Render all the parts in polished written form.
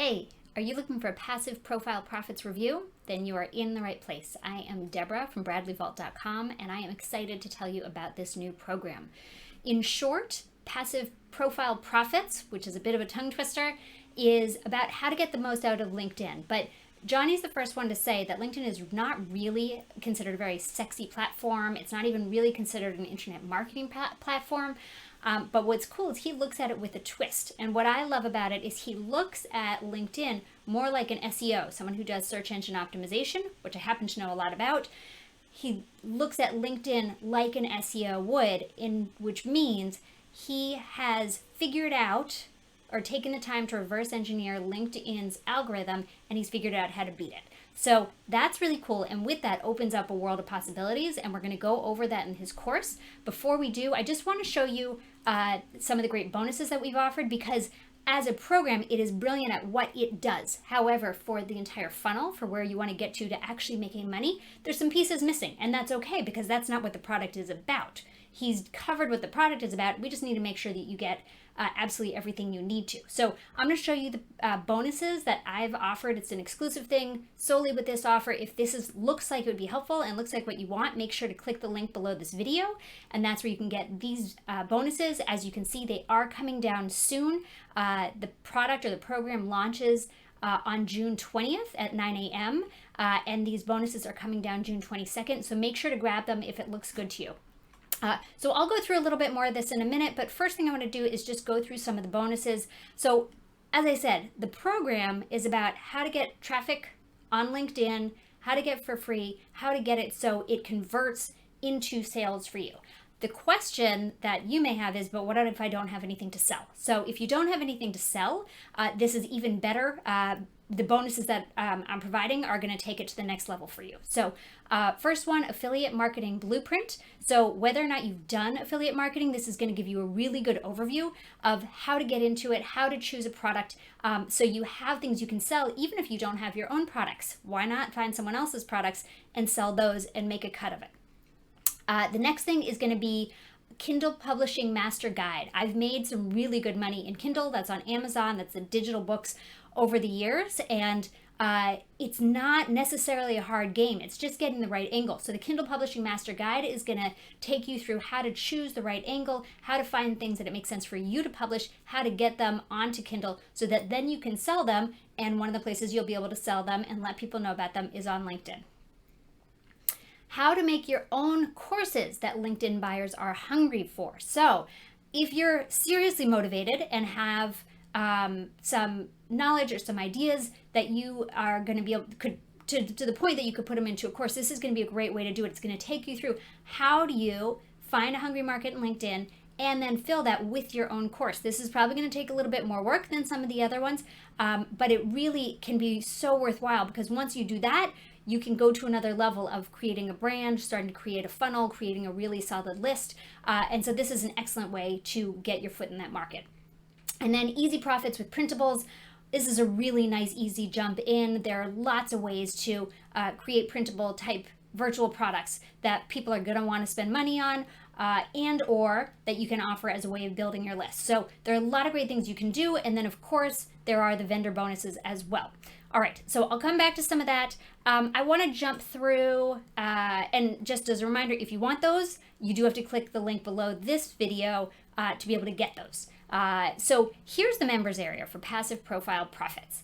Hey, are you looking for a passive profile profits review? Then you are in the right place. I am Deborah from bradleyvault.com, and I am excited to tell you about this new program. In short, passive profile profits, which is a bit of a tongue twister, is about how to get the most out of LinkedIn. But Johnny's the first one to say that LinkedIn is not really considered a very sexy platform. It's not even really considered an internet marketing platform. But what's cool is he looks at it with a twist. And what I love about it is he looks at LinkedIn more like an SEO, someone who does search engine optimization, which I happen to know a lot about. He looks at LinkedIn like an SEO would, which means he has figured out or taken the time to reverse engineer LinkedIn's algorithm, and he's figured out how to beat it. So that's really cool, and with that opens up a world of possibilities, and we're going to go over that in his course. Before we do, I just want to show you some of the great bonuses that we've offered, because as a program, it is brilliant at what it does. However, for the entire funnel, for where you want to get to actually making money, there's some pieces missing, and that's okay, because that's not what the product is about. He's covered what the product is about. We just need to make sure that you get absolutely everything you need to. So I'm going to show you the bonuses that I've offered. It's an exclusive thing solely with this offer. If this looks like it would be helpful and looks like what you want, make sure to click the link below this video, and that's where you can get these bonuses. As you can see, they are coming down soon. The product or the program launches on June 20th at 9 a.m. And these bonuses are coming down June 22nd. So make sure to grab them if it looks good to you. So I'll go through a little bit more of this in a minute, but first thing I want to do is just go through some of the bonuses. So as I said, the program is about how to get traffic on LinkedIn, how to get for free, how to get it so it converts into sales for you. The question that you may have is, but what if I don't have anything to sell? So if you don't have anything to sell, this is even better. The bonuses that I'm providing are going to take it to the next level for you. So first one, affiliate marketing blueprint. So whether or not you've done affiliate marketing, this is going to give you a really good overview of how to get into it, how to choose a product, so you have things you can sell even if you don't have your own products. Why not find someone else's products and sell those and make a cut of it? The next thing is going to be Kindle Publishing Master Guide. I've made some really good money in Kindle. That's on Amazon. That's the digital books over the years. And it's not necessarily a hard game. It's just getting the right angle. So the Kindle Publishing Master Guide is going to take you through how to choose the right angle, how to find things that it makes sense for you to publish, how to get them onto Kindle so that then you can sell them. And one of the places you'll be able to sell them and let people know about them is on LinkedIn. How to make your own courses that LinkedIn buyers are hungry for. So if you're seriously motivated and have some knowledge or some ideas that you are going to be able to the point that you could put them into a course, this is going to be a great way to do it. It's going to take you through how do you find a hungry market in LinkedIn and then fill that with your own course. This is probably going to take a little bit more work than some of the other ones, but it really can be so worthwhile, because once you do that, you can go to another level of creating a brand, starting to create a funnel, creating a really solid list. And so this is an excellent way to get your foot in that market. And then easy profits with Printables. This is a really nice, easy jump in. There are lots of ways to create printable type virtual products that people are going to want to spend money on, and or that you can offer as a way of building your list. So there are a lot of great things you can do. And then of course, there are the vendor bonuses as well. All right, so I'll come back to some of that. I want to jump through, and just as a reminder, if you want those, you do have to click the link below this video to be able to get those. So here's the members area for passive profile profits.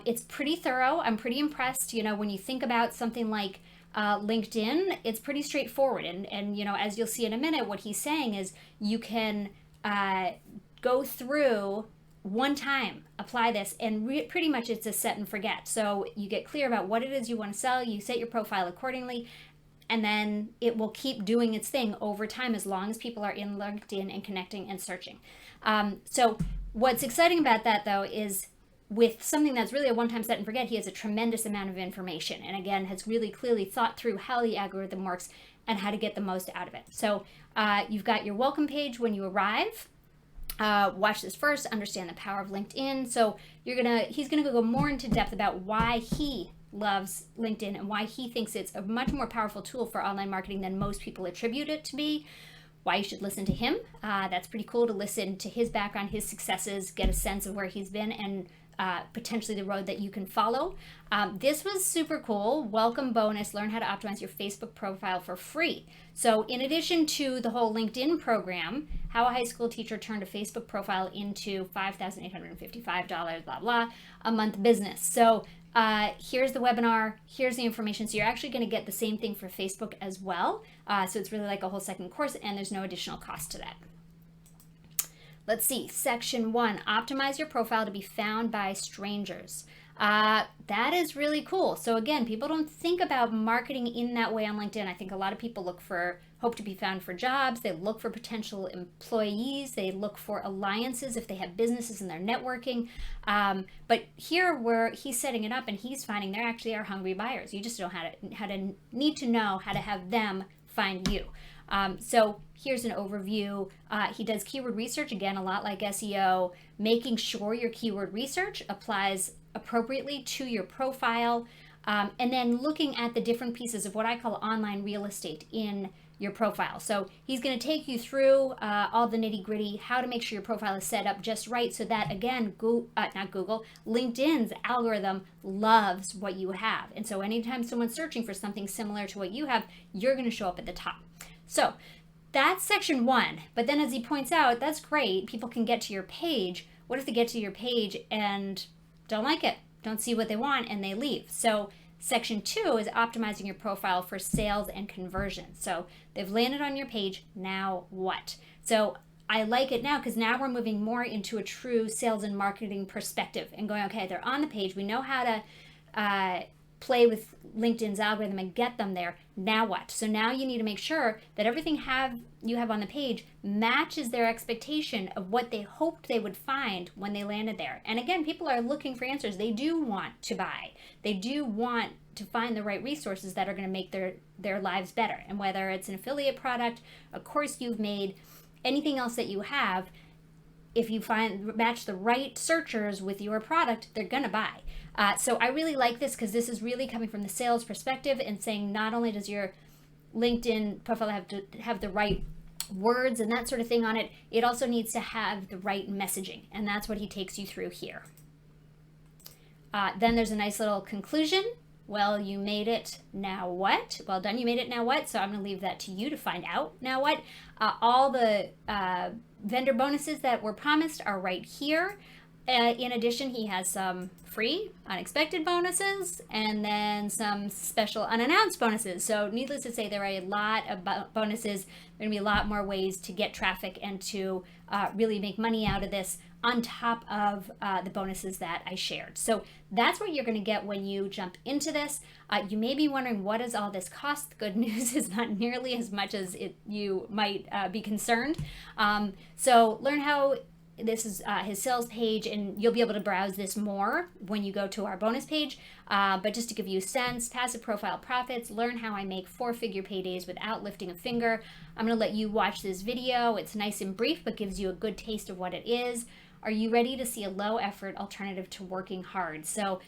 It's pretty thorough. I'm pretty impressed. When you think about something like LinkedIn, it's pretty straightforward. And as you'll see in a minute, what he's saying is you can go through one time, apply this, and pretty much it's a set and forget. So you get clear about what it is you want to sell, you set your profile accordingly, and then it will keep doing its thing over time as long as people are in LinkedIn and connecting and searching. So what's exciting about that, though, is with something that's really a one-time set and forget, he has a tremendous amount of information, and again, has really clearly thought through how the algorithm works and how to get the most out of it. So you've got your welcome page when you arrive. Watch this first, understand the power of LinkedIn. So he's gonna go more into depth about why he loves LinkedIn and why he thinks it's a much more powerful tool for online marketing than most people attribute it to be. Why you should listen to him. That's pretty cool to listen to his background, his successes, get a sense of where he's been, and potentially the road that you can follow. This was super cool. Welcome bonus, learn how to optimize your Facebook profile for free. So in addition to the whole LinkedIn program, how a high school teacher turned a Facebook profile into $5,855, blah, blah, a month business. So here's the webinar, here's the information. So you're actually going to get the same thing for Facebook as well. So it's really like a whole second course, and there's no additional cost to that. Let's see, section 1, optimize your profile to be found by strangers. That is really cool. So again, people don't think about marketing in that way on LinkedIn. I think a lot of people hope to be found for jobs. They look for potential employees. They look for alliances if they have businesses and they're networking. But here where he's setting it up and he's finding there actually are hungry buyers. You just don't need to know how to have them find you. So here's an overview. He does keyword research, again, a lot like SEO, making sure your keyword research applies appropriately to your profile, and then looking at the different pieces of what I call online real estate in your profile. So he's going to take you through all the nitty gritty, how to make sure your profile is set up just right so that, again, LinkedIn's algorithm loves what you have. And so anytime someone's searching for something similar to what you have, you're going to show up at the top. So that's section 1. But then as he points out, that's great. People can get to your page. What if they get to your page and don't like it, don't see what they want, and they leave? So section 2 is optimizing your profile for sales and conversion. So they've landed on your page, now what? So I like it now because now we're moving more into a true sales and marketing perspective and going, okay, they're on the page. We know how to play with LinkedIn's algorithm and get them there. Now what? So now you need to make sure that everything you have on the page matches their expectation of what they hoped they would find when they landed there. And again, people are looking for answers. They do want to buy. They do want to find the right resources that are going to make their lives better. And whether it's an affiliate product, a course you've made, anything else that you have, if you match the right searchers with your product, they're going to buy. So I really like this because this is really coming from the sales perspective and saying not only does your LinkedIn profile have to have the right words and that sort of thing on it, it also needs to have the right messaging. And that's what he takes you through here. Then there's a nice little conclusion. Well, you made it, now what? Well done, you made it, now what? So I'm going to leave that to you to find out. Now what? All the vendor bonuses that were promised are right here. In addition, he has some free unexpected bonuses and then some special unannounced bonuses. So needless to say, there are a lot of bonuses. There are going to be a lot more ways to get traffic and to really make money out of this on top of the bonuses that I shared. So that's what you're going to get when you jump into this. You may be wondering, what does all this cost? The good news is not nearly as much as you might be concerned. So learn how this is his sales page, and you'll be able to browse this more when you go to our bonus page. But just to give you a sense, passive profile profits, learn how I make 4-figure paydays without lifting a finger. I'm going to let you watch this video. It's nice and brief, but gives you a good taste of what it is. Are you ready to see a low effort alternative to working hard? So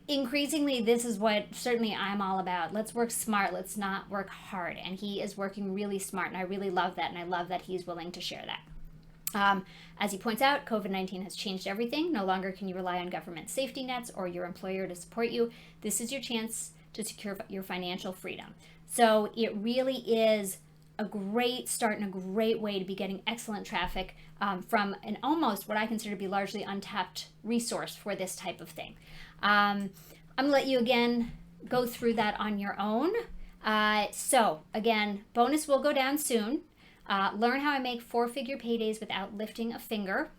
increasingly, this is what certainly I'm all about. Let's work smart. Let's not work hard. And he is working really smart. And I really love that. And I love that he's willing to share that. As he points out, COVID-19 has changed everything. No longer can you rely on government safety nets or your employer to support you. This is your chance to secure your financial freedom. So it really is a great start and a great way to be getting excellent traffic from an almost what I consider to be largely untapped resource for this type of thing. I'm going to let you again go through that on your own. So again, bonus will go down soon. Learn how I make 4-figure paydays without lifting a finger.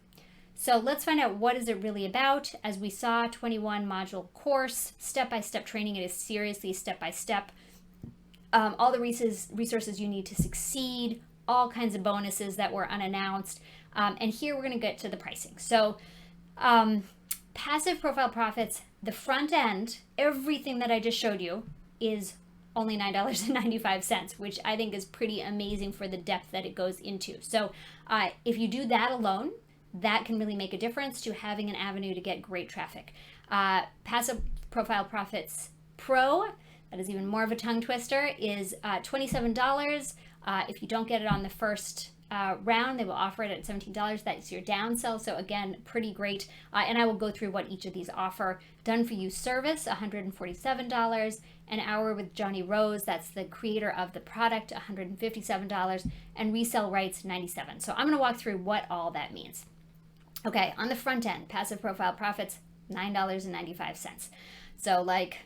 So let's find out, what is it really about? As we saw, 21 module course, step-by-step training. It is seriously step-by-step. All the resources you need to succeed, all kinds of bonuses that were unannounced. And here we're going to get to the pricing. So passive profile profits, the front end, everything that I just showed you is only $9.95, which I think is pretty amazing for the depth that it goes into. So if you do that alone, that can really make a difference to having an avenue to get great traffic. Passive Profile Profits Pro, that is even more of a tongue twister, is $27. If you don't get it on the first round, they will offer it at $17. That's your downsell. So again, pretty great. And I will go through what each of these offer. Done for you service, $147. An hour with Jonny Rose, that's the creator of the product, $157. And resell rights, $97. So I'm going to walk through what all that means. Okay, on the front end, passive profile profits, $9.95. So like,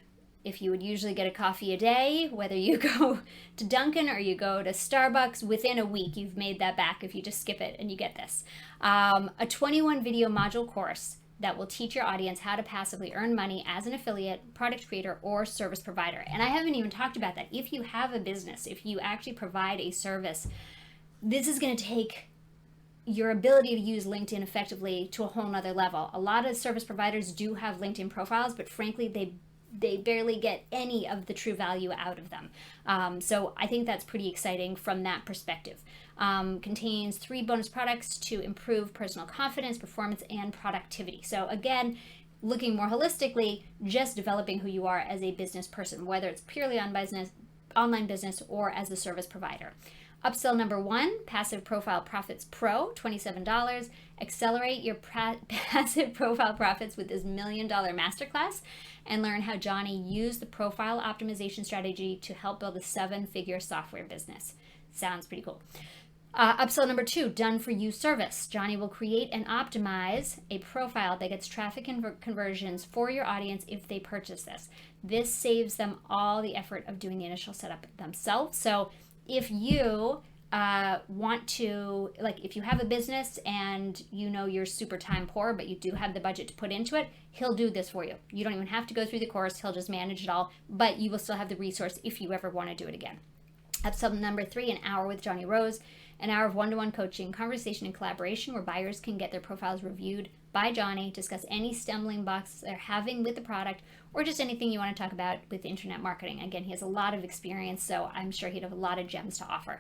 if you would usually get a coffee a day, whether you go to Dunkin' or you go to Starbucks, within a week you've made that back if you just skip it and you get this. A 21 video module course that will teach your audience how to passively earn money as an affiliate, product creator, or service provider. And I haven't even talked about that. If you have a business, if you actually provide a service, this is going to take your ability to use LinkedIn effectively to a whole nother level. A lot of service providers do have LinkedIn profiles, but frankly, they barely get any of the true value out of them. So I think that's pretty exciting from that perspective. Contains 3 bonus products to improve personal confidence, performance, and productivity. So again, looking more holistically, just developing who you are as a business person, whether it's purely on business, online business, or as a service provider. Upsell number 1, Passive Profile Profits Pro, $27. Accelerate your passive profile profits with this $1 million masterclass and learn how Jonny used the profile optimization strategy to help build a 7-figure software business. Sounds pretty cool. Upsell number 2, Done for You service. Jonny will create and optimize a profile that gets traffic conversions for your audience if they purchase this. This saves them all the effort of doing the initial setup themselves. So if you want to, like, if you have a business and you know you're super time poor, but you do have the budget to put into it, he'll do this for you. You don't even have to go through the course. He'll just manage it all, but you will still have the resource if you ever want to do it again. Upsell number 3, An Hour with Jonny Rose. An hour of one-to-one coaching, conversation, and collaboration where buyers can get their profiles reviewed by Jonny, discuss any stumbling blocks they're having with the product, or just anything you want to talk about with internet marketing. Again, he has a lot of experience, so I'm sure he'd have a lot of gems to offer.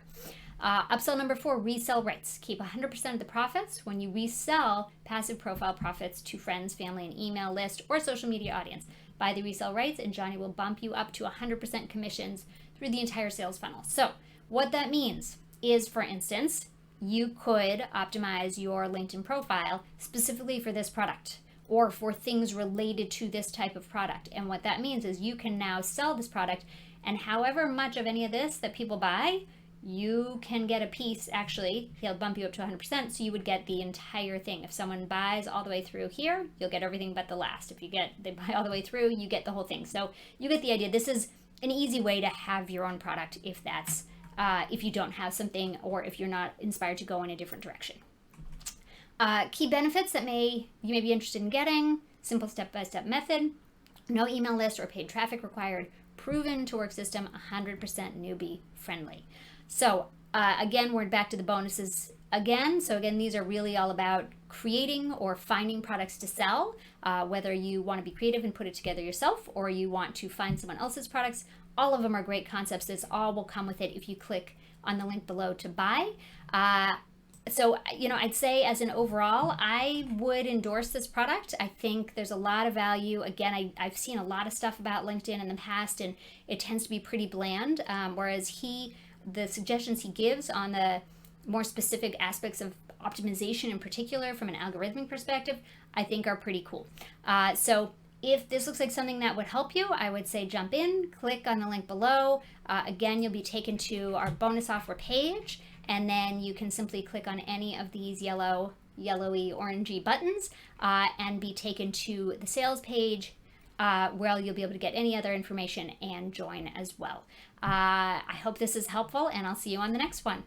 Upsell number 4, resell rights. Keep 100% of the profits when you resell passive profile profits to friends, family, and email list or social media audience. Buy the resell rights and Jonny will bump you up to 100% commissions through the entire sales funnel. So what that means is, for instance, you could optimize your LinkedIn profile specifically for this product or for things related to this type of product. And what that means is you can now sell this product, and however much of any of this that people buy, you can get a piece. Actually, he'll bump you up to 100%, so you would get the entire thing. If someone buys all the way through here, you'll get everything but the last. If they buy all the way through, you get the whole thing. So you get the idea. This is an easy way to have your own product if that's if you don't have something or if you're not inspired to go in a different direction. Key benefits that you may be interested in getting: simple step-by-step method, no email list or paid traffic required, proven to work system, 100% newbie friendly. So again, we're back to the bonuses again. So again, these are really all about creating or finding products to sell, whether you want to be creative and put it together yourself or you want to find someone else's products. All of them are great concepts. This all will come with it if you click on the link below to buy. So, I'd say as an overall, I would endorse this product. I think there's a lot of value. Again, I've seen a lot of stuff about LinkedIn in the past, and it tends to be pretty bland, whereas the suggestions he gives on the more specific aspects of optimization in particular from an algorithmic perspective, I think are pretty cool. So if this looks like something that would help you, I would say jump in, click on the link below. Again, you'll be taken to our bonus offer page, and then you can simply click on any of these yellowy, orangey buttons and be taken to the sales page where you'll be able to get any other information and join as well. I hope this is helpful, and I'll see you on the next one.